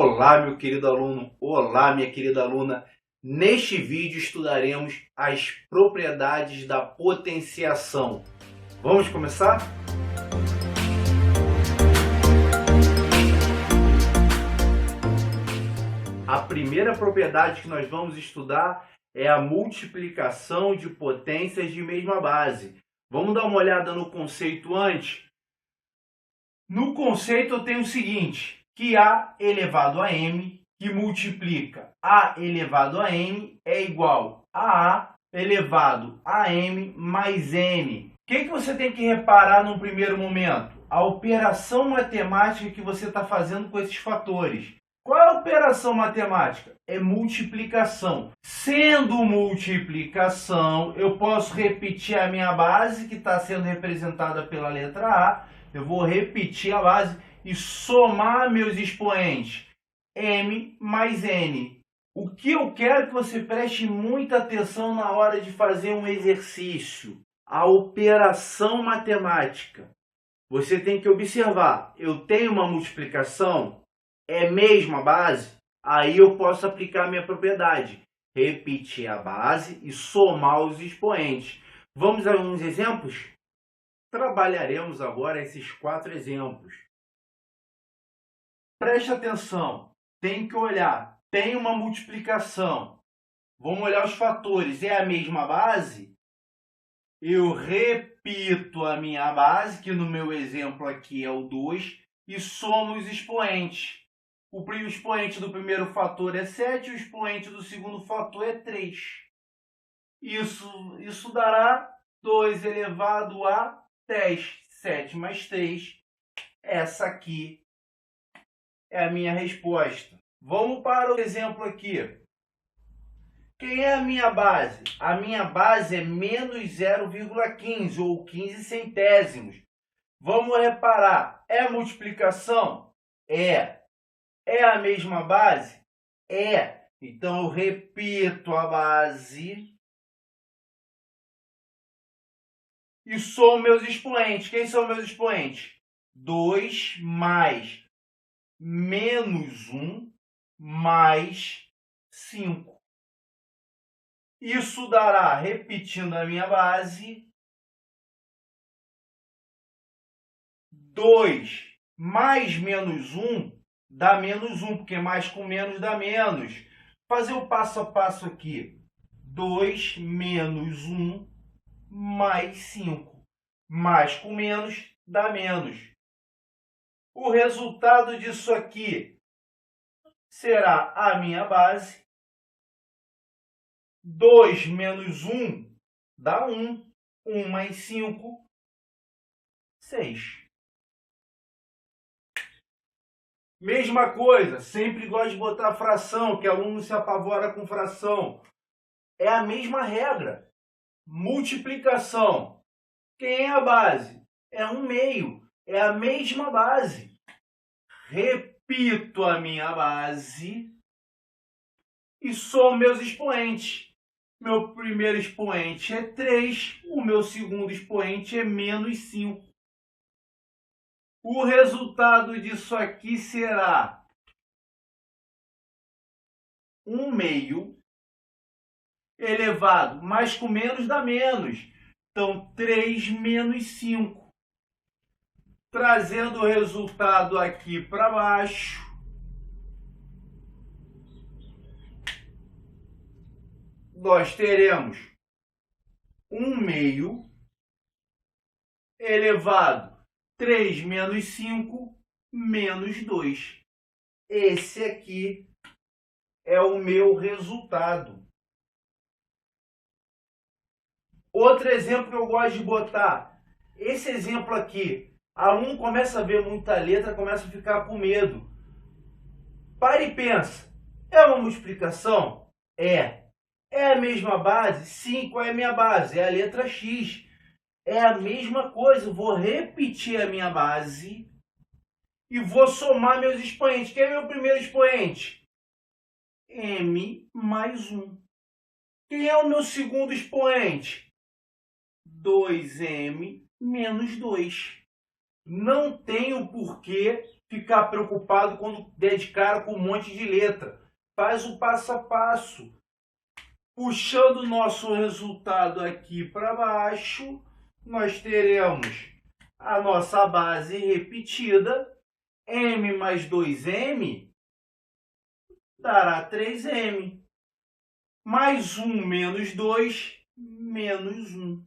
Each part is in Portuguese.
Olá, meu querido aluno, olá, minha querida aluna. Neste vídeo estudaremos as propriedades da potenciação. Vamos começar? A primeira propriedade que nós vamos estudar é a multiplicação de potências de mesma base. Vamos dar uma olhada no conceito antes? No conceito eu tenho o seguinte, que A elevado a M, que multiplica A elevado a M, é igual a A elevado a M mais N. O que você tem que reparar num primeiro momento? A operação matemática que você está fazendo com esses fatores. Qual é a operação matemática? É multiplicação. Sendo multiplicação, eu posso repetir a minha base, que está sendo representada pela letra A. Eu vou repetir a base e somar meus expoentes. M mais N. O que eu quero que você preste muita atenção na hora de fazer um exercício. A operação matemática. Você tem que observar. Eu tenho uma multiplicação, é mesma base, aí eu posso aplicar minha propriedade. Repetir a base e somar os expoentes. Vamos a alguns exemplos? Trabalharemos agora esses 4 exemplos. Preste atenção, tem que olhar, tem uma multiplicação. Vamos olhar os fatores, é a mesma base? Eu repito a minha base, que no meu exemplo aqui é o 2, e somo os expoentes. O expoente do primeiro fator é 7, o expoente do segundo fator é 3. Isso dará 2 elevado a 10. 7 mais 3. Essa aqui é a minha resposta. Vamos para o exemplo aqui. Quem é a minha base? A minha base é menos 0,15 ou 15 centésimos. Vamos reparar. É multiplicação? É. É a mesma base? É. Então, eu repito a base e somo meus expoentes. Quem são meus expoentes? 2 mais menos 1 mais 5. Isso dará, repetindo a minha base, 2 mais menos 1 dá menos 1, porque mais com menos dá menos. Fazer o passo a passo aqui. 2 menos 1 mais 5. Mais com menos dá menos. O resultado disso aqui será a minha base. 2 menos 1 dá 1. 1 mais 5, 6. Mesma coisa, sempre gosto de botar fração, que aluno se apavora com fração. É a mesma regra. Multiplicação. Quem é a base? É 1/2. É a mesma base. Repito a minha base e somo meus expoentes. Meu primeiro expoente é 3, o meu segundo expoente é menos 5. O resultado disso aqui será 1/2 elevado, mais com menos dá menos. Então, 3 menos 5. Trazendo o resultado aqui para baixo, nós teremos 1/2 elevado 3 menos 5 menos 2. Esse aqui é o meu resultado. Outro exemplo que eu gosto de botar. Esse exemplo aqui. Aluno começa a ver muita letra, começa a ficar com medo. Para e pensa. É uma multiplicação? É. É a mesma base? Sim. Qual é a minha base? É a letra X. É a mesma coisa. Vou repetir a minha base e vou somar meus expoentes. Quem é meu primeiro expoente? M mais 1. Quem é o meu segundo expoente? 2M menos 2. Não tenho por que ficar preocupado quando der de cara com um monte de letra. Faz o passo a passo. Puxando o nosso resultado aqui para baixo, nós teremos a nossa base repetida. M mais 2M dará 3M. Mais 1 menos 2, menos 1.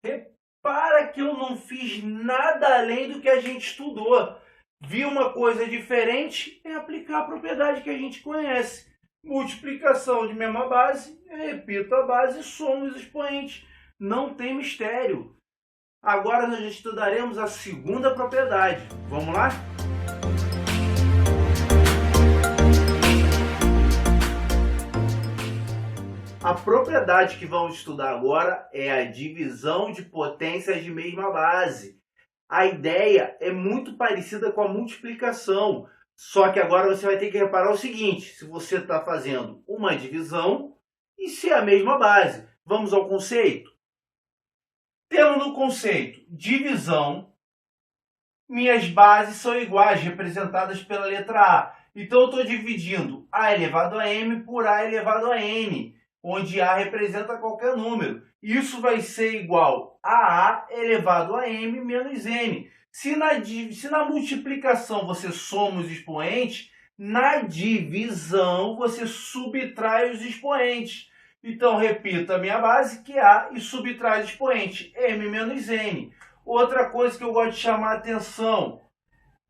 Repara que eu não fiz nada além do que a gente estudou. Vi uma coisa diferente, é aplicar a propriedade que a gente conhece. Multiplicação de mesma base, eu repito a base, somo os expoentes. Não tem mistério. Agora nós estudaremos a segunda propriedade. Vamos lá? A propriedade que vamos estudar agora é a divisão de potências de mesma base. A ideia é muito parecida com a multiplicação, só que agora você vai ter que reparar o seguinte: se você está fazendo uma divisão e se é a mesma base. Vamos ao conceito? Temos no conceito divisão, minhas bases são iguais, representadas pela letra A. Então eu estou dividindo A elevado a M por A elevado a N, onde A representa qualquer número. Isso vai ser igual a A elevado a M menos N. Se na multiplicação você soma os expoentes, na divisão você subtrai os expoentes. Então, repito a minha base, que é A, e subtrai os expoentes, M menos N. Outra coisa que eu gosto de chamar a atenção,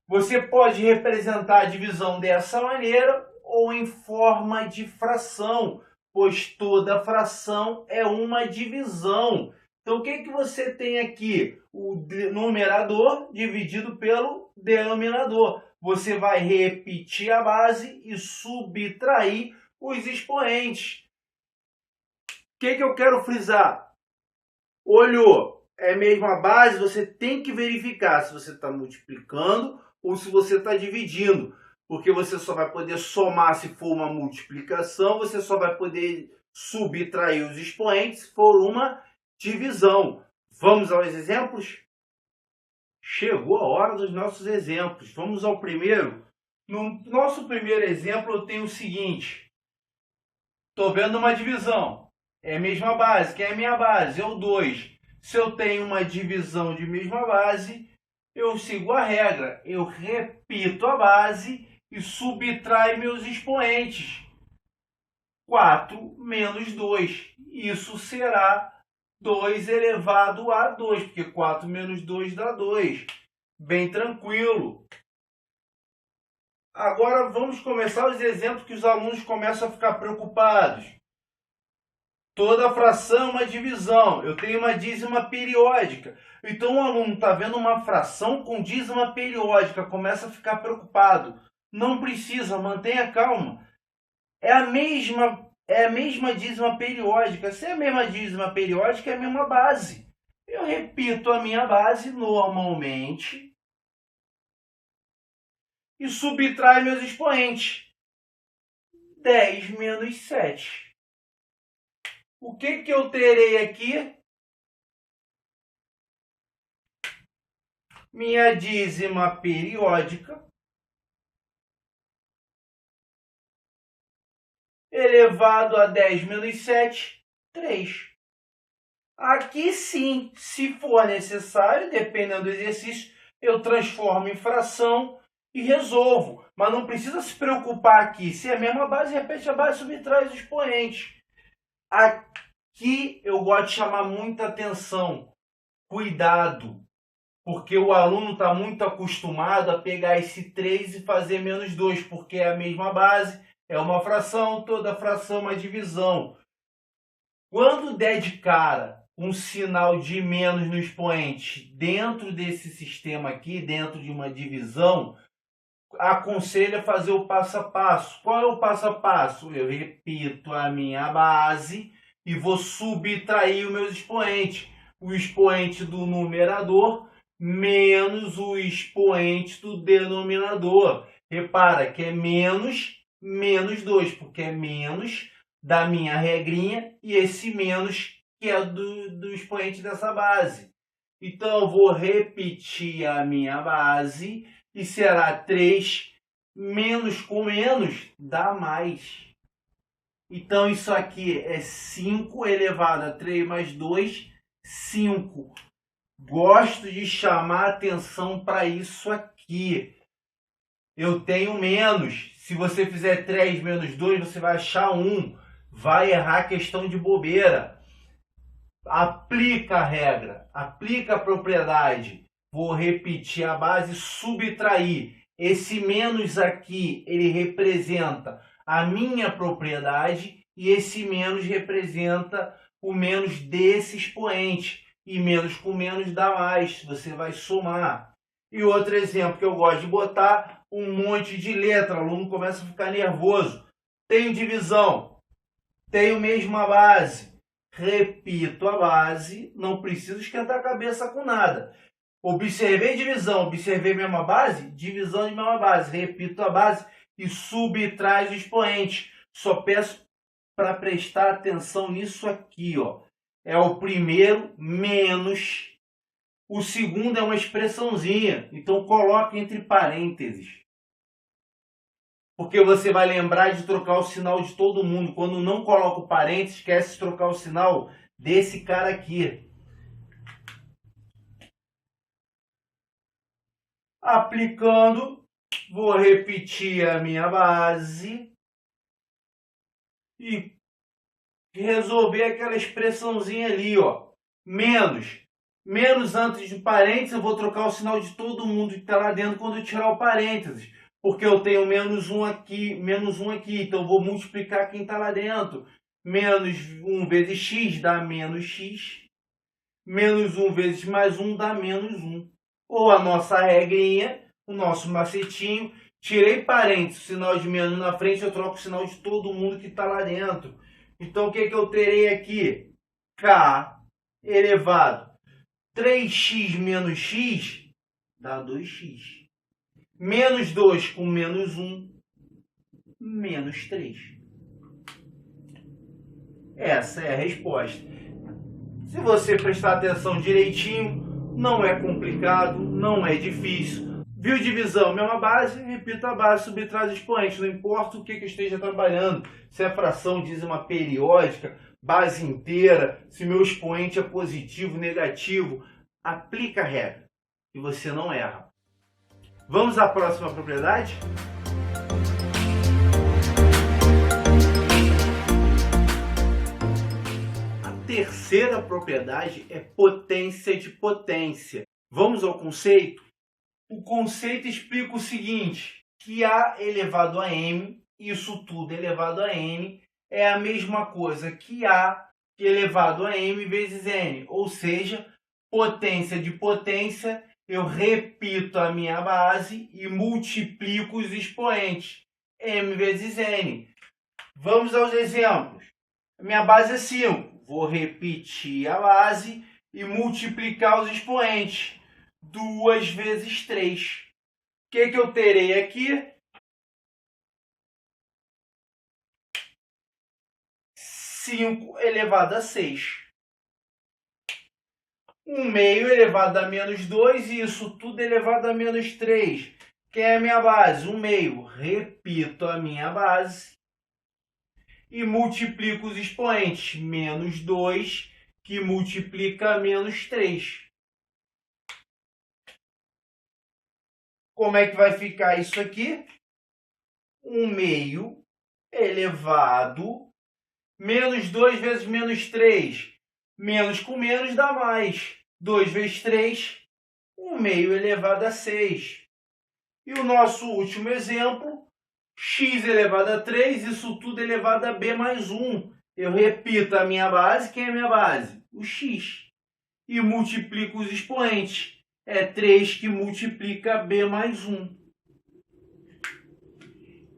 você pode representar a divisão dessa maneira ou em forma de fração, pois toda fração é uma divisão. Então, o que você tem aqui? O numerador dividido pelo denominador. Você vai repetir a base e subtrair os expoentes. O que eu quero frisar? Olhou, é a mesma base, você tem que verificar se você está multiplicando ou se você está dividindo. Porque você só vai poder somar se for uma multiplicação, você só vai poder subtrair os expoentes se for uma divisão. Vamos aos exemplos? Chegou a hora dos nossos exemplos. Vamos ao primeiro. No nosso primeiro exemplo, eu tenho o seguinte. Estou vendo uma divisão. É a mesma base. Quem é a minha base? É o 2. Se eu tenho uma divisão de mesma base, eu sigo a regra. Eu repito a base e subtraio meus expoentes. 4 menos 2. Isso será 2 elevado a 2, porque 4 menos 2 dá 2. Bem tranquilo. Agora vamos começar os exemplos que os alunos começam a ficar preocupados. Toda fração é uma divisão. Eu tenho uma dízima periódica. Então o aluno está vendo uma fração com dízima periódica, começa a ficar preocupado. Não precisa, mantenha calma. É a mesma dízima periódica. Se é a mesma dízima periódica, é a mesma base. Eu repito a minha base normalmente e subtraio meus expoentes. 10 menos 7. O que eu terei aqui? Minha dízima periódica elevado a 10 menos 7, 3. Aqui sim, se for necessário, dependendo do exercício, eu transformo em fração e resolvo. Mas não precisa se preocupar aqui. Se é a mesma base, repete a base e subtrai os expoentes. Aqui eu gosto de chamar muita atenção. Cuidado. Porque o aluno está muito acostumado a pegar esse 3 e fazer menos 2, porque é a mesma base, é uma fração, toda fração é uma divisão. Quando der de cara um sinal de menos no expoente dentro desse sistema aqui, dentro de uma divisão, aconselho a fazer o passo a passo. Qual é o passo a passo? Eu repito a minha base e vou subtrair os meus expoentes. O expoente do numerador menos o expoente do denominador. Repara que é menos 2, porque é menos da minha regrinha e esse menos que é do expoente dessa base. Então, eu vou repetir a minha base e será 3 menos com menos dá mais. Então, isso aqui é 5 elevado a 3 mais 2, 5. Gosto de chamar atenção para isso aqui. Eu tenho menos. Se você fizer 3 menos 2, você vai achar 1. Vai errar a questão de bobeira. Aplica a regra, aplica a propriedade. Vou repetir a base, subtrair. Esse menos aqui, ele representa a minha propriedade e esse menos representa o menos desse expoente. E menos com menos dá mais, você vai somar. E outro exemplo que eu gosto de botar, um monte de letra, o aluno começa a ficar nervoso. Tenho divisão, tenho mesma base, repito a base, não preciso esquentar a cabeça com nada. Observei divisão, observei mesma base, divisão de mesma base, repito a base e subtrai os expoentes. Só peço para prestar atenção nisso aqui, ó. É o primeiro menos, o segundo é uma expressãozinha, então coloque entre parênteses. Porque você vai lembrar de trocar o sinal de todo mundo. Quando não coloca o parênteses, esquece de trocar o sinal desse cara aqui. Aplicando, vou repetir a minha base e resolver aquela expressãozinha ali, ó. Menos. Menos antes de parênteses, eu vou trocar o sinal de todo mundo que está lá dentro quando eu tirar o parênteses. Porque eu tenho menos 1 aqui, então eu vou multiplicar quem está lá dentro. Menos 1 vezes x dá menos x. Menos 1 vezes mais 1 dá menos 1. Ou a nossa regrinha, o nosso macetinho, tirei parênteses, sinal de menos na frente, eu troco o sinal de todo mundo que está lá dentro. Então, o que eu terei aqui? K elevado 3x menos x dá 2x. Menos 2 com menos 1, menos 3. Essa é a resposta. Se você prestar atenção direitinho, não é complicado, não é difícil. Viu divisão? Mesma base, repito a base, subtrai os expoentes. Não importa o que eu esteja trabalhando, se é fração, dízima periódica, base inteira, se meu expoente é positivo, negativo, aplica a regra e você não erra. Vamos à próxima propriedade? A terceira propriedade é potência de potência. Vamos ao conceito? O conceito explica o seguinte, que A elevado a M, isso tudo elevado a N, é a mesma coisa que A elevado a M vezes N, ou seja, potência de potência, eu repito a minha base e multiplico os expoentes, M vezes N. Vamos aos exemplos. A minha base é 5, vou repetir a base e multiplicar os expoentes. 2 vezes 3. O que eu terei aqui? 5 elevado a 6. 1 meio elevado a menos 2 e isso tudo elevado a menos 3. Que é a minha base? 1 meio. Repito a minha base e multiplico os expoentes. Menos 2 que multiplica menos 3. Como é que vai ficar isso aqui? 1 meio elevado, menos 2 vezes menos 3. Menos com menos dá mais. 2 vezes 3, 1 meio elevado a 6. E o nosso último exemplo, x elevado a 3, isso tudo elevado a b mais 1. Eu repito a minha base, quem é a minha base? O x. E multiplico os expoentes. É 3 que multiplica b mais 1.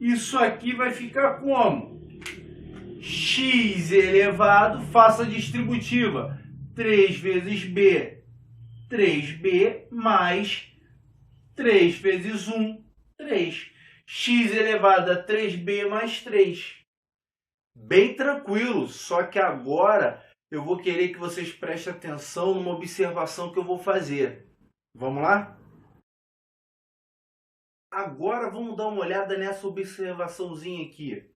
Isso aqui vai ficar como? X elevado, faça a distributiva. 3 vezes b, 3b, mais 3 vezes 1, 3. X elevado a 3b mais 3. Bem tranquilo, só que agora eu vou querer que vocês prestem atenção numa observação que eu vou fazer. Vamos lá? Agora vamos dar uma olhada nessa observaçãozinha aqui.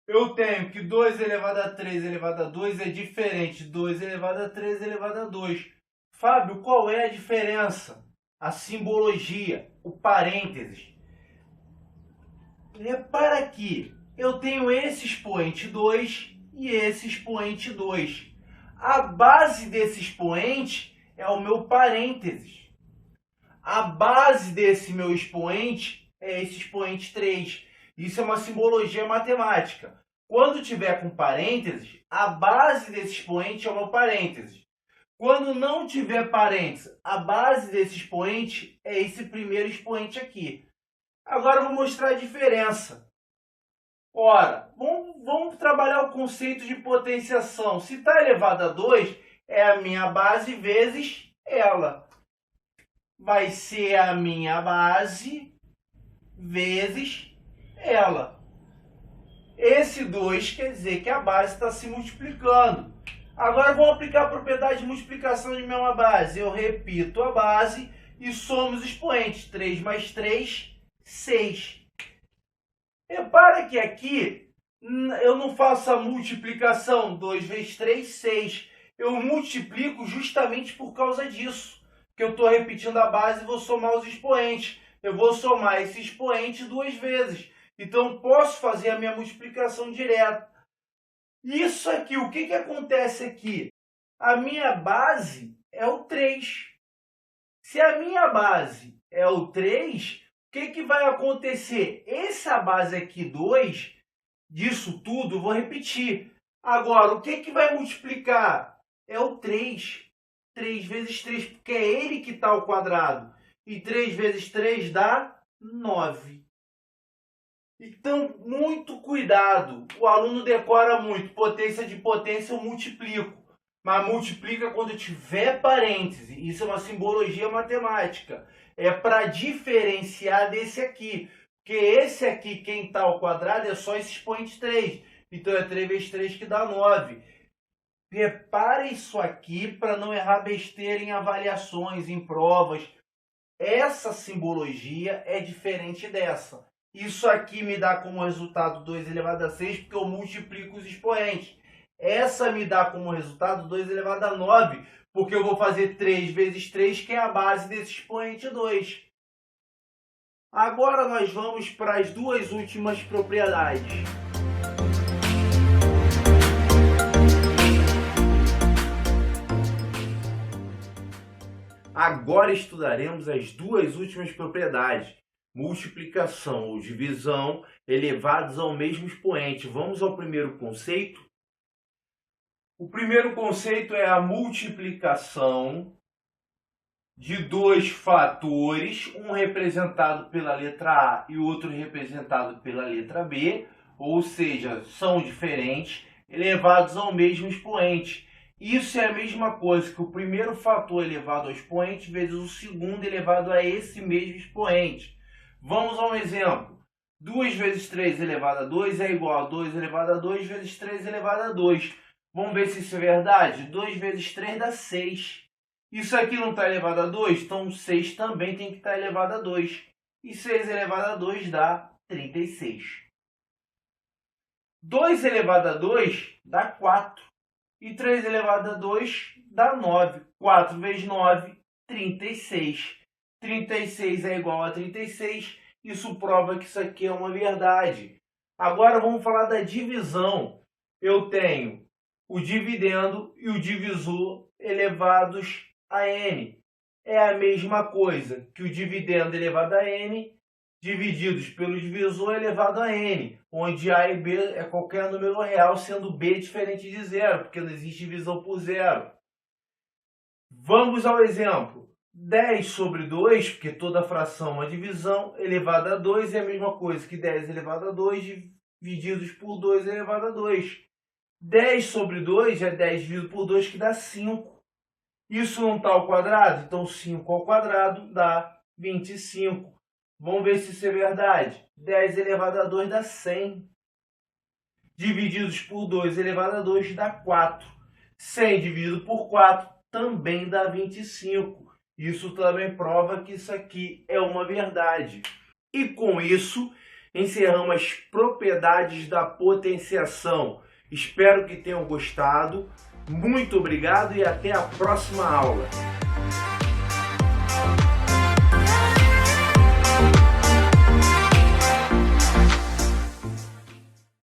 Eu tenho que 2 elevado a 3 elevado a 2 é diferente de 2 elevado a 3 elevado a 2. Fábio, qual é a diferença? A simbologia, o parênteses. Repara aqui, eu tenho esse expoente 2 e esse expoente 2. A base desse expoente é o meu parênteses. A base desse meu expoente é esse expoente 3. Isso é uma simbologia matemática. Quando tiver com parênteses, a base desse expoente é o meu parênteses. Quando não tiver parênteses, a base desse expoente é esse primeiro expoente aqui. Agora eu vou mostrar a diferença. Ora, vamos trabalhar o conceito de potenciação. Se está elevado a 2, é a minha base vezes ela. Vai ser a minha base vezes ela. Esse 2 quer dizer que a base está se multiplicando. Agora vamos aplicar a propriedade de multiplicação de mesma base. Eu repito a base e somo os expoentes. 3 mais 3, 6. Repara que aqui eu não faço a multiplicação. 2 vezes 3, 6. Eu multiplico justamente por causa disso. Que eu estou repetindo a base e vou somar os expoentes. Eu vou somar esse expoente 2 vezes. Então, posso fazer a minha multiplicação direta. Isso aqui, o que acontece aqui? A minha base é o 3. Se a minha base é o 3, o que vai acontecer? Essa base aqui, 2, disso tudo, eu vou repetir. Agora, o que vai multiplicar? É o 3. 3 vezes 3, porque é ele que está ao quadrado. E 3 vezes 3 dá 9. Então, muito cuidado. O aluno decora muito. Potência de potência eu multiplico. Mas multiplica quando tiver parêntese. Isso é uma simbologia matemática. É para diferenciar desse aqui. Porque esse aqui, quem está ao quadrado, é só esse expoente 3. Então, é 3 vezes 3 que dá 9. Repare isso aqui para não errar besteira em avaliações, em provas. Essa simbologia é diferente dessa. Isso aqui me dá como resultado 2 elevado a 6, porque eu multiplico os expoentes. Essa me dá como resultado 2 elevado a 9, porque eu vou fazer 3 vezes 3, que é a base desse expoente 2. Agora nós vamos para as duas últimas propriedades. Agora estudaremos as duas últimas propriedades. Multiplicação ou divisão elevados ao mesmo expoente. Vamos ao primeiro conceito? O primeiro conceito é a multiplicação de dois fatores, um representado pela letra A e o outro representado pela letra B, ou seja, são diferentes, elevados ao mesmo expoente. Isso é a mesma coisa que o primeiro fator elevado ao expoente vezes o segundo elevado a esse mesmo expoente. Vamos a um exemplo. 2 vezes 3 elevado a 2 é igual a 2 elevado a 2 vezes 3 elevado a 2. Vamos ver se isso é verdade? 2 vezes 3 dá 6. Isso aqui não está elevado a 2, então 6 também tem que estar elevado a 2. E 6 elevado a 2 dá 36. 2 elevado a 2 dá 4. E 3 elevado a 2 dá 9. 4 vezes 9, 36. 36 é igual a 36. Isso prova que isso aqui é uma verdade. Agora vamos falar da divisão. Eu tenho o dividendo e o divisor elevados a n. É a mesma coisa que o dividendo elevado a n divididos pelo divisor elevado a n, onde a e b é qualquer número real, sendo b diferente de zero, porque não existe divisão por zero. Vamos ao exemplo. 10 sobre 2, porque toda fração é uma divisão, elevado a 2 é a mesma coisa que 10 elevado a 2 divididos por 2 elevado a 2. 10 sobre 2 é 10 dividido por 2, que dá 5. Isso não está ao quadrado? Então 5 ao quadrado dá 25. Vamos ver se isso é verdade. 10 elevado a 2 dá 100. divididos por 2 elevado a 2 dá 4. 100 dividido por 4 também dá 25. Isso também prova que isso aqui é uma verdade. E com isso, encerramos as propriedades da potenciação. Espero que tenham gostado. Muito obrigado e até a próxima aula.